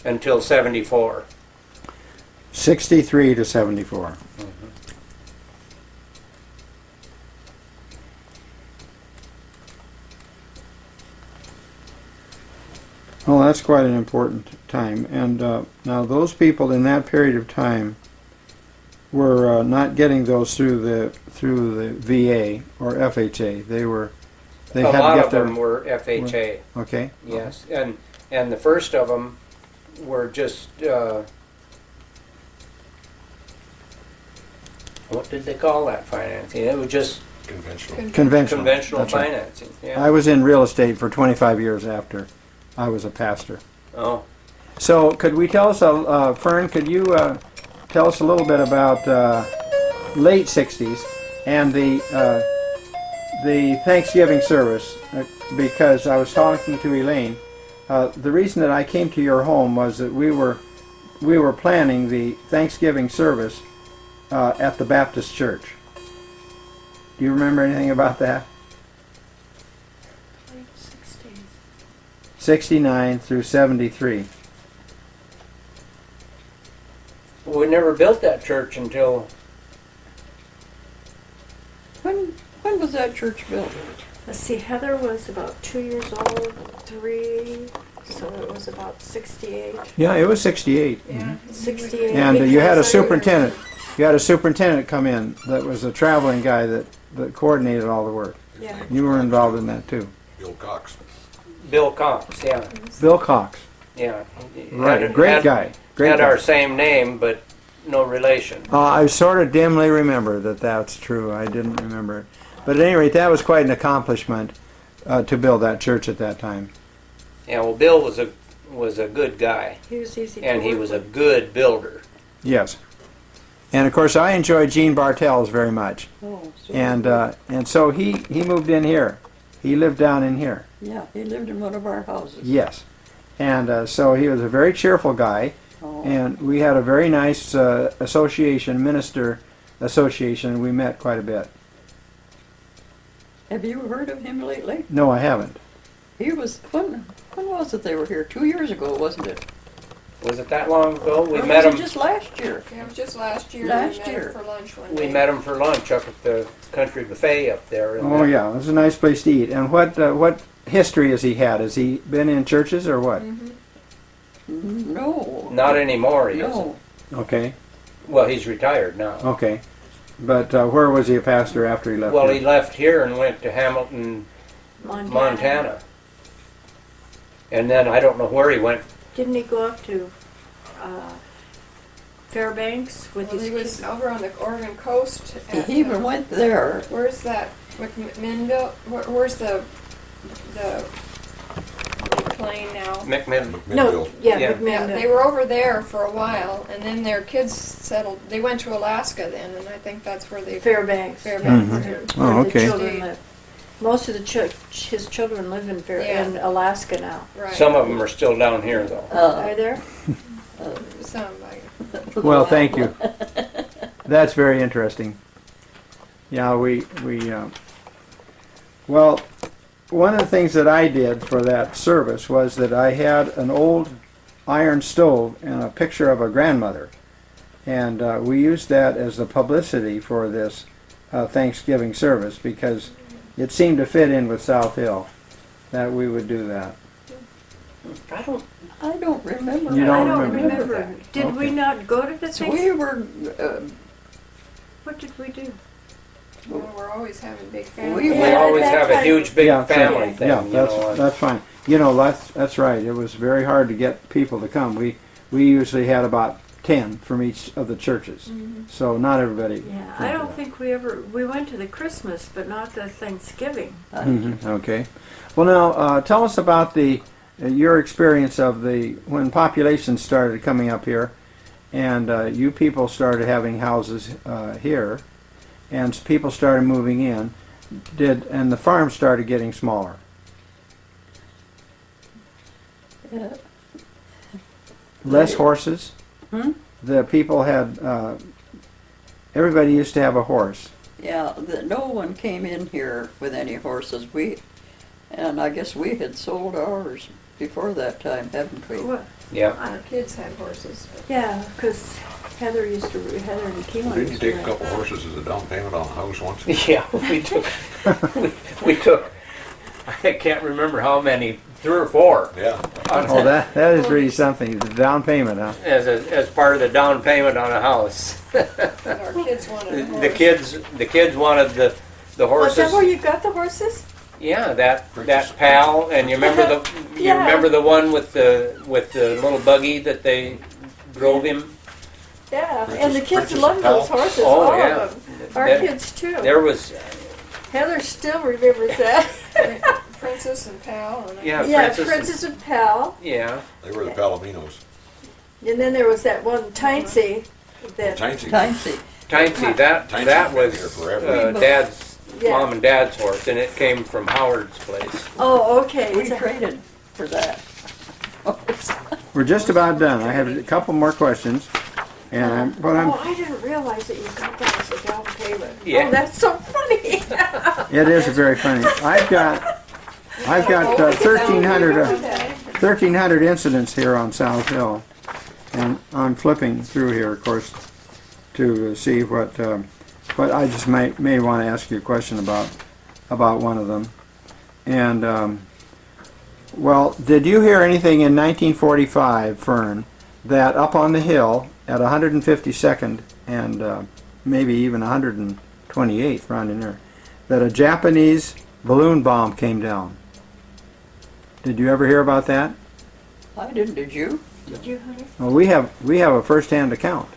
until 74. 63 to 74. Well, that's quite an important time. And now those people in that period of time were not getting those through the VA or FHA. They A had lot to get of them were FHA, Okay. yes, and the first of them were just what did they call that financing? It was just Conventional. Conventional. conventional That's right. financing. Yeah. I was in real estate for 25 years after I was a pastor. Oh, So could we tell us, Fern, could you tell us a little bit about late 60s and the Thanksgiving service? Because I was talking to Elaine. The reason that I came to your home was that we were planning the Thanksgiving service at the Baptist Church. Do you remember anything about that? Late 60s. 69 through 73. we never built that church until When was that church built? Let's see, Heather was about 2 years old, 3, so it was about 68. Yeah, it was 68. Yeah. 68. And you had a because I- superintendent. You had a superintendent come in that was a traveling guy that coordinated all the work. Yeah. You were involved in that too. Bill Cox. Bill Cox. Yeah, Bill Cox. Yeah. Right, great guy. Great Had guy. our same name, but no relation. I sort of dimly remember that that's true. I didn't remember it. But at any rate, that was quite an accomplishment to build that church at that time. Yeah, well, Bill was a good guy, He was easy to and he work was a with. good builder. Yes. And of course, I enjoyed Gene Bartels very much. Oh, so And so he moved in here. He lived down in here. yeah, he lived in one of our houses. Yes. And so he was a very cheerful guy. Oh, And we had a very nice minister association. We met quite a bit. have you heard of him lately? No, I haven't. He was when was it they were here? 2 years ago, wasn't it? Was it that long ago? We Or met was it him. just last year? Yeah, it was just last year. Last we met year. him for lunch one We day. met him for lunch up at the country buffet up there. in Oh the- yeah, it was a nice place to eat. And what history has he had? Has he been in churches or what? No. Not anymore, he isn't. No. Okay, Well, he's retired now. okay. But where was he a pastor after he left? Well, here? he left here and went to Hamilton, Montana. And then I don't know where he went. Didn't he go up to Fairbanks with Well, his he was kids? over on the Oregon coast. At, He even went there. Where's that? McMinnville? Where's the plane now? McMinn. No, yeah, Yeah. McMinnville. Yeah, they were over there for a while, and then their kids settled. They went to Alaska then, and I think that's where they. Fairbanks. Fairbanks. Mhm. Where Oh, the okay. children live. Most of his children live in Yeah. in Alaska now. Right. Some of them are still down here, though. Are there? Somebody. Well, thank you. That's very interesting. Yeah, well, one of the things that I did for that service was that I had an old iron stove and a picture of a grandmother. And we used that as the publicity for this Thanksgiving service because it seemed to fit in with South Hill that we would do that. I don't remember. You I don't don't remember remember. Did Okay. we not go to the So thing? we were. What did we do? Well, we're always having big We families. We went always at that have a time. huge, big Yeah, family sure. thing, Yeah, you know. that's fine. You know, that's right. It was very hard to get people to come. We usually had about 10 from each of the churches, so not everybody. Yeah, came I to don't that. think we went to the Christmas, but not the Thanksgiving. Okay. Well, now tell us about your experience of when population started coming up here, and you people started having houses here, and people started moving in. And the farm started getting smaller. Less horses. The people had. Everybody used to have a horse. Yeah, no one came in here with any horses. And I guess we had sold ours before that time, haven't we? What? Yeah. Our kids had horses. Yeah, because Heather and Keelan Didn't you used take to a couple horses as a down payment on a house once? Yeah, we took, we took, I can't remember how many, 3 or 4. Yeah. Oh, that is really something. The down payment, huh? As part of the down payment on a house. But our kids wanted a horse. The kids wanted the Was horses. that where you got the horses? Yeah, that pal, and you remember you Yeah. remember the one with the little buggy that they drove him. Yeah, and the kids Princess loved Pal? those horses, Oh, all yeah. of them. Our That- kids too. There was Heather still remembers that. Princess and Pal. And yeah, Yeah, Princess. Princess and Pal. Yeah, They were the Palominos. And then there was that one Tincy that Tiny. Timesy. Tincy. That Tiny's that been was here forever. Yeah. Mom and Dad's horse, and it came from Howard's place. Oh, okay. We traded for that. We're just about done. I have a couple more questions, and Oh, I didn't realize that you got that as a down payment. Yeah. Oh, that's so funny. it is very funny. I've got 1,300 incidents here on South Hill, and I'm flipping through here, of course, to see what I just may want to ask you a question about one of them. And well, did you hear anything in 1945, Fern, that up on the hill at 152nd and maybe even 128th, around in there, that a Japanese balloon bomb came down? Did you ever hear about that? I didn't, did you? Did you, honey? Well, we have a first-hand account.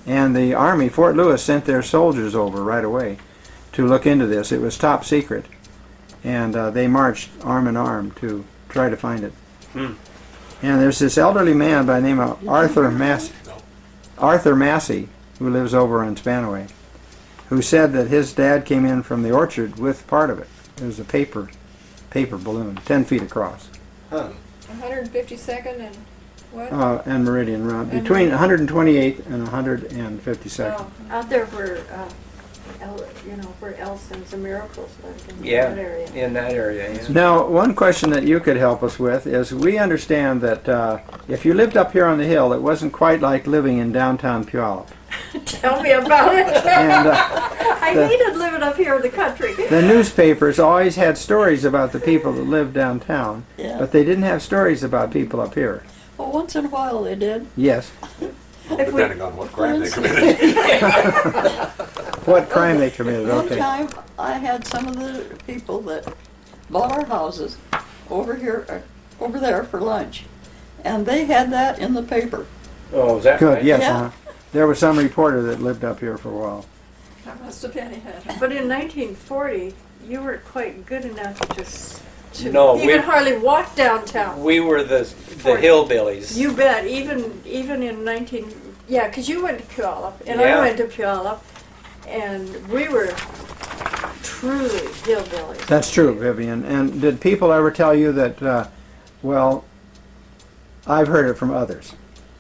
And the Army, Fort Lewis, sent their soldiers over right away to look into this. It was top secret. And they marched arm in arm to try to find it. And there's this elderly man by the name of Arthur Massey, who lives over in Spanaway, who said that his dad came in from the orchard with part of it. It was a paper balloon, 10 feet across. 152nd and what? And Meridian Round, between 128th and 152nd. Oh, Out there where, where Elson's and Miracles lived in Yeah, that area. in that area, yeah. Now, one question that you could help us with is we understand that if you lived up here on the hill, it wasn't quite like living in downtown Puyallup. Tell me about it. And I hated living up here in the country. the newspapers always had stories about the people that lived downtown, Yeah. but they didn't have stories about people up here. Well, once in a while they did. Yes. If we- Depending on what crime they committed. What crime they committed, One okay. time, I had some of the people that bought our houses over there for lunch, and they had that in the paper. Oh, is that Good, right? yes. Yeah. There was some reporter that lived up here for a while. that must have been it. But in 1940, you weren't quite good enough to No, even we- hardly walk downtown. We were the hillbillies. You bet. Even in 19, yeah, because you went to Puyallup and Yeah. I went to Puyallup, and we were truly hillbillies. That's true, Vivian. And did people ever tell you that, well, I've heard it from others.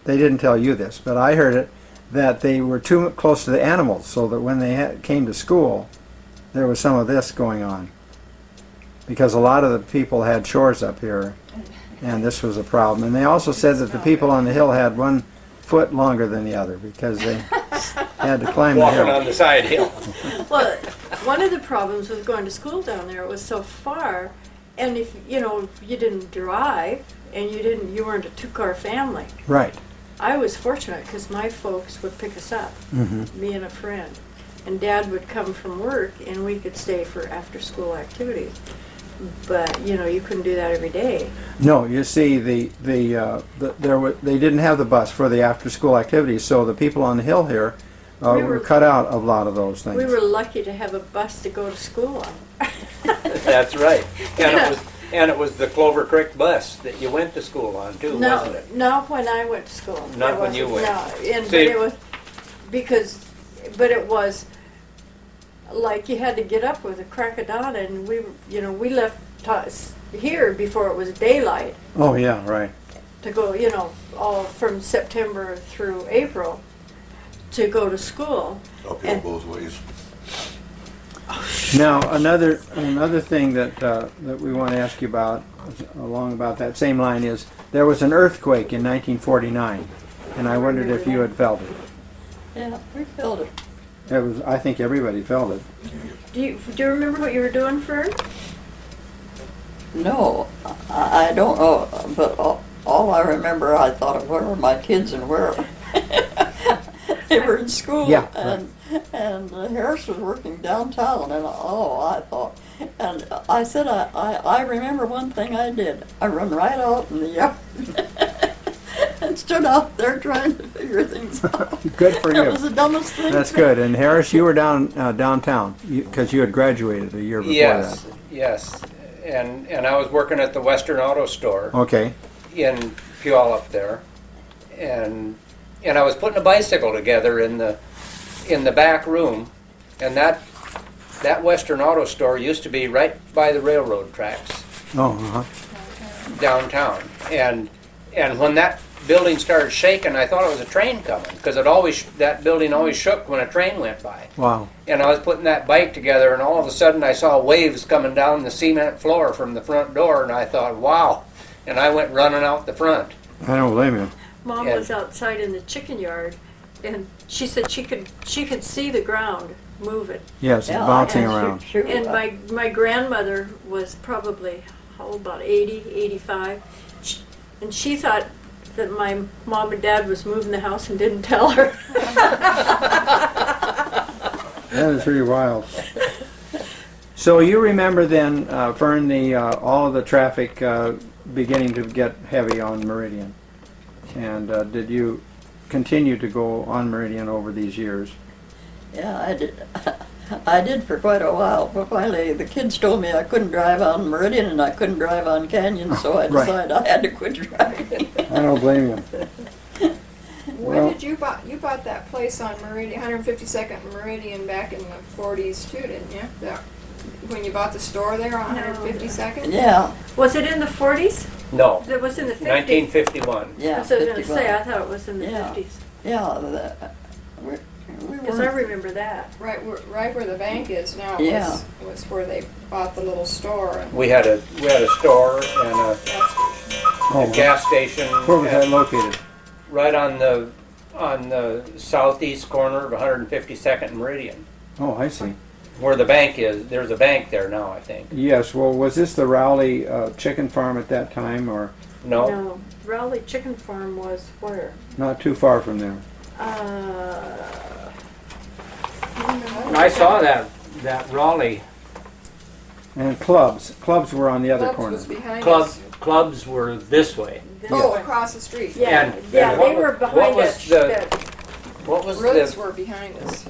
They didn't tell you this, but I heard it, that they were too close to the animals, so that when they came to school, there was some of this going on. Because a lot of the people had chores up here, and this was a problem. And they also said that the people on the hill had 1 foot longer than the other, because they had to climb the Walking hill. on the side hill. Well, one of the problems with going to school down there, it was so far, and if you didn't drive and you weren't a 2-car family. Right. I was fortunate because my folks would pick us up, me and a friend, and Dad would come from work and we could stay for after-school activities. But you couldn't do that every day. No, you see, they didn't have the bus for the after-school activities, so the people on the hill here We were were- cut out of a lot of those things. We were lucky to have a bus to go to school on. That's right. And it was the Clover Creek bus that you went to school on too, wasn't it? Not when I went to school. Not It when you wasn't. went. No, but See- it was but it was like you had to get up with a crack of dawn, and we left here before it was daylight Oh, yeah, right. to go, all from September through April to go to school. Uphill both ways. Now, another thing that we want to ask you about, along about that same line, is there was an earthquake in 1949, and I wondered if you had felt it. Yeah, we felt it. I think everybody felt it. Do you remember what you were doing, Fern? No, I don't know, but all I remember, I thought, where are my kids and where they were in school. Yeah, And Harris was working downtown, and I thought, and I said, I remember one thing I did. I run right out in the yard and stood out there trying to figure things out. Good for That you. was the dumbest thing. That's good. And Harris, you were downtown because you had graduated a year before Yes, yes. And I was working at the Western Auto Store that. Okay. in Puyallup there, and I was putting a bicycle together in the back room, and that Western Auto Store used to be right by the railroad tracks Oh, uh-huh. downtown, and when that building started shaking, I thought it was a train coming, because that building always shook when a train went by. Wow. And I was putting that bike together, and all of a sudden I saw waves coming down the cement floor from the front door, and I thought, wow. And I went running out the front. I don't blame you. Mom Yeah. was outside in the chicken yard, and she said she could see the ground moving. Yes, Yeah, bouncing and around. And my grandmother was probably about 80, 85, and she thought that my mom and dad was moving the house and didn't tell her. That is really wild. So you remember then, Fern, all of the traffic beginning to get heavy on Meridian. And did you continue to go on Meridian over these years? Yeah, I did. I did for quite a while, but finally the kids told me I couldn't drive on Meridian and I couldn't drive on Canyon, so I Right. decided I had to quit driving. I don't blame you. When Well- did you bought that place on Meridian, 152nd Meridian back in the 40s too, didn't you? When you bought the store there on 152nd? Yeah, Was it in the 40s? No, It was in the 50s. 1951. yeah. That's what I was going to 51. say. I thought it was in the Yeah. 50s. Yeah, we Because I were. remember that. Right where the bank is now Yeah. was where they bought the little store and We had a store and a gas station. Oh, gas station. where was that and located? Right on the southeast corner of 152nd and Meridian, Oh, I see. where the bank is. There's a bank there now, I think. Yes, well, was this the Rowley chicken farm at that time, or No, No. Rowley Chicken Farm was where? not too far from there? I saw that Raleigh And clubs were on the other Clubs corner. was behind us. clubs were this way. This Oh, way. across the street. Yeah, And- yeah, and they what were was- behind what was that. What was Roots the were behind us.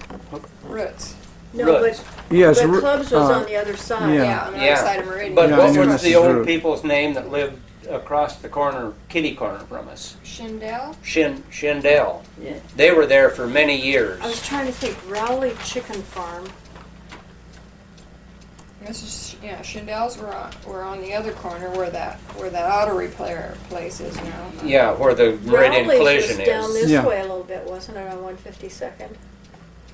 Roots. No, Roots. Yes, but Clubs was on the other side. yeah. Yeah, on the Yeah. other side of Meridian. But Yeah, I what knew was Mrs. the old Root. people's name that lived across the corner, kitty corner from us? Schindel? Schindel. Yeah. They were there for many years. I was trying to think. Rowley Chicken Farm. Schindels were on the other corner where that auto repair place is now. Yeah, where the Meridian Rowley's Collision was down is. this Yeah. way a little bit, wasn't it, on 152nd?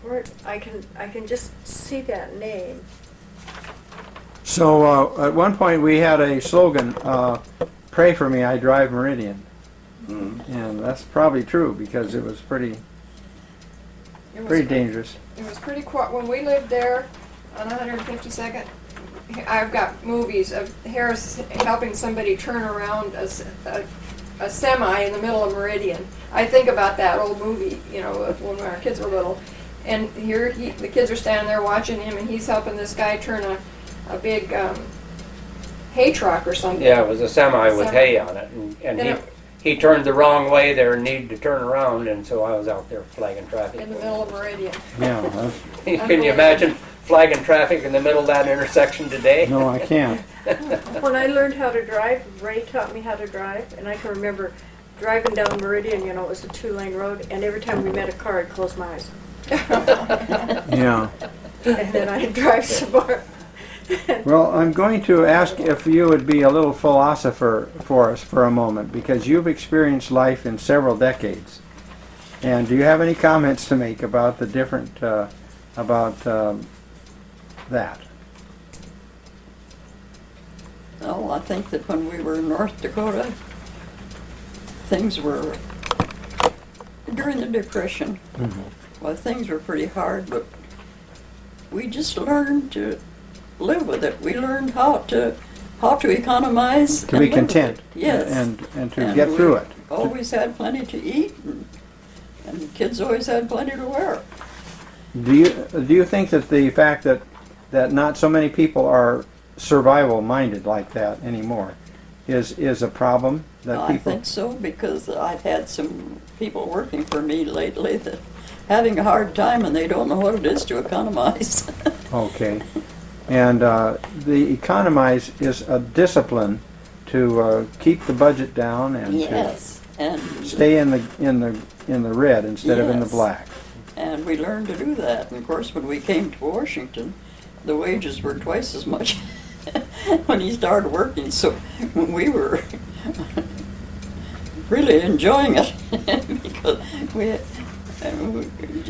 Where I can just see that name. So at one point we had a slogan, "Pray for me, I drive Meridian," and that's probably true because it was pretty dangerous. It was pretty quiet. When we lived there on 152nd, I've got movies of Harris helping somebody turn around a semi in the middle of Meridian. I think about that old movie, when our kids were little. And here the kids are standing there watching him, and he's helping this guy turn a big hay truck or something. Yeah, it was a semi with Semi. hay on it, and he turned the wrong way there and needed to turn around, and so I was out there flagging traffic. In the middle of Meridian. Yeah, Can you imagine flagging traffic in the middle of that intersection today? no, I can't. When I learned how to drive, Ray taught me how to drive, and I can remember driving down Meridian, it was a 2-lane road, and every time we met a car, I'd close my eyes. Yeah. And then I'd drive some more. Well, I'm going to ask if you would be a little philosopher for us for a moment, because you've experienced life in several decades. And do you have any comments to make about the different, about that? Oh, I think that when we were in North Dakota, things were, during the Depression, well, things were pretty hard, but we just learned to live with it. We learned how to economize. To and be live with content. it. Yes. And to And get we through it. Always had plenty to eat, and the kids always had plenty to wear. Do you think that the fact that not so many people are survival minded like that anymore is a problem that I people think so, because I've had some people working for me lately that having a hard time and they don't know what it is to economize. Okay. And the economize is a discipline to keep the budget down and Yes, and to stay in the red instead of in the Yes. black. and we learned to do that. And of course, when we came to Washington, the wages were twice as much when he started working. So we were really enjoying it because we.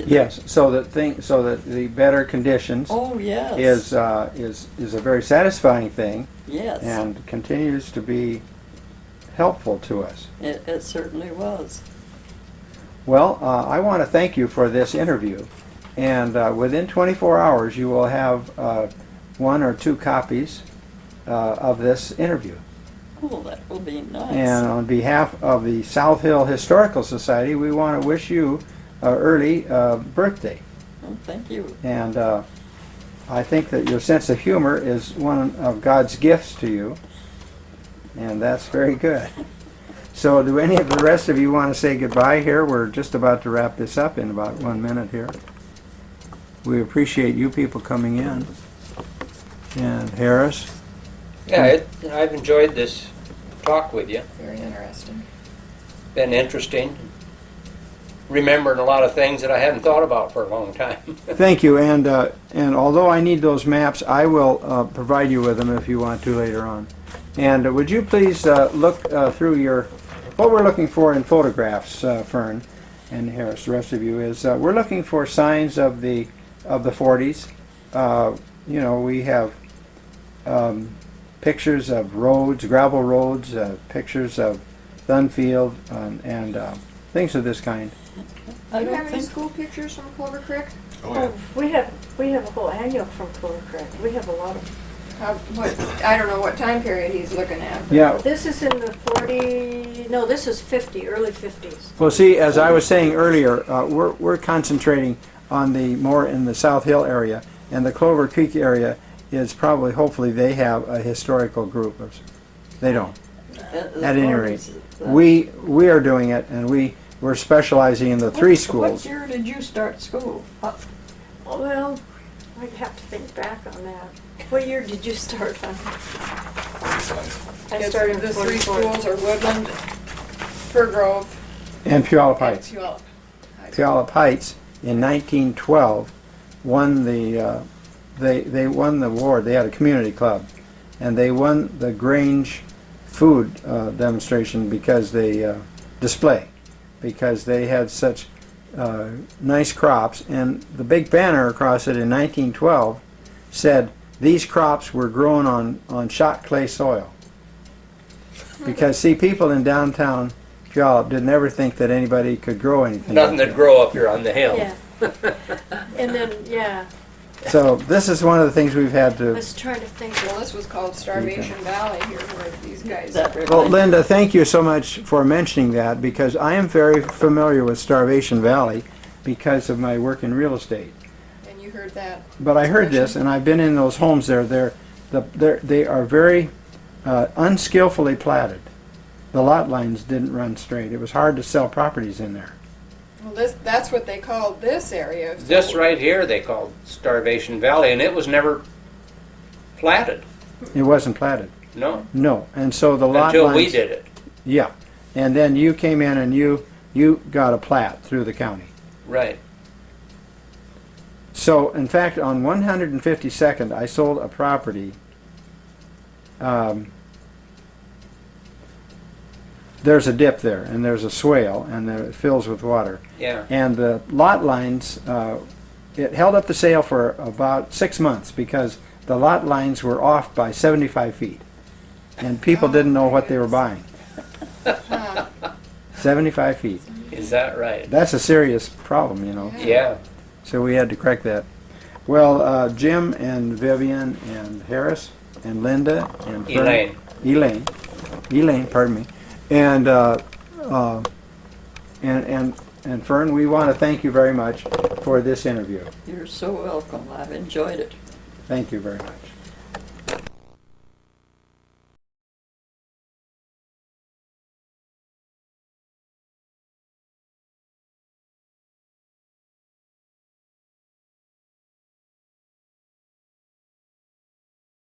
Yes, so that the better conditions Oh yes. is a very satisfying thing Yes. and continues to be helpful to us. It certainly was. Well, I want to thank you for this interview, and within 24 hours you will have 1 or 2 copies of this interview. Oh, that will be nice. And on behalf of the South Hill Historical Society, we want to wish you an early birthday. Oh, thank you. And I think that your sense of humor is one of God's gifts to you. And that's very good. So do any of the rest of you want to say goodbye here? We're just about to wrap this up in about 1 minute here. We appreciate you people coming in. And Harris? Yeah, I've enjoyed this talk with you. Very interesting. Been interesting. Remembering a lot of things that I hadn't thought about for a long time. Thank you. And although I need those maps, I will provide you with them if you want to later on. And would you please look through your, what we're looking for in photographs, Fern and Harris, the rest of you, is we're looking for signs of the 40s. You know, we have pictures of roads, gravel roads, pictures of Dunfield, and things of this kind. I Do you don't have any think school pictures from Clover Creek? Oh, yeah. We have a whole annual from Clover Creek. We have a lot of. I don't know what time period he's looking at. but- Yeah. This is in the 40. No, this is 50, early 50s. Well, see, as I was saying earlier, we're concentrating on the more in the South Hill area, and the Clover Creek area is probably, hopefully, they have a historical group. They don't. At any rate, we are doing it, and we're specializing in the three What schools. year did you start school? Well, I'd have to think back on that. What year did you start on? I It's- started in The three 44. schools are Woodland, Fir Grove, And Puyallup and Heights. Puyallup. Puyallup Heights in 1912 won the they won the award. They had a community club, and they won the Grange food demonstration because they display because they had such nice crops. And the big banner across it in 1912 said these crops were grown on shot clay soil. Because see, people in downtown Puyallup didn't ever think that anybody could grow anything. Nothing that'd grow up here on the hill. Yeah. And then, yeah, So this is one of the things we've had I to. was trying to think. Well, this was called Starvation Valley here, where these guys. That Well, reminds- Linda, thank you so much for mentioning that because I am very familiar with Starvation Valley because of my work in real estate. And you heard that. But I heard this, and I've been in those homes there. They are very unskillfully platted. The lot lines didn't run straight. It was hard to sell properties in there. Well, that's what they called this area. This right here they called Starvation Valley, and it was never platted. It wasn't platted. No, No, and so the lot until lines. we did it. Yeah, and then you came in and you got a plat through the county. Right. So, in fact, on 152nd, I sold a property. There's a dip there, and there's a swale, and it fills with water. Yeah. And the lot lines, it held up the sale for about 6 months because the lot lines were off by 75 feet. And people didn't know what they were buying. 75 feet. Is that right? That's a serious problem, you know. Yeah. So we had to correct that. Well, Jim and Vivian and Harris and Linda and Fern- Elaine, pardon me, and Fern, we want to thank you very much for this interview. You're so welcome. I've enjoyed it. Thank you very much.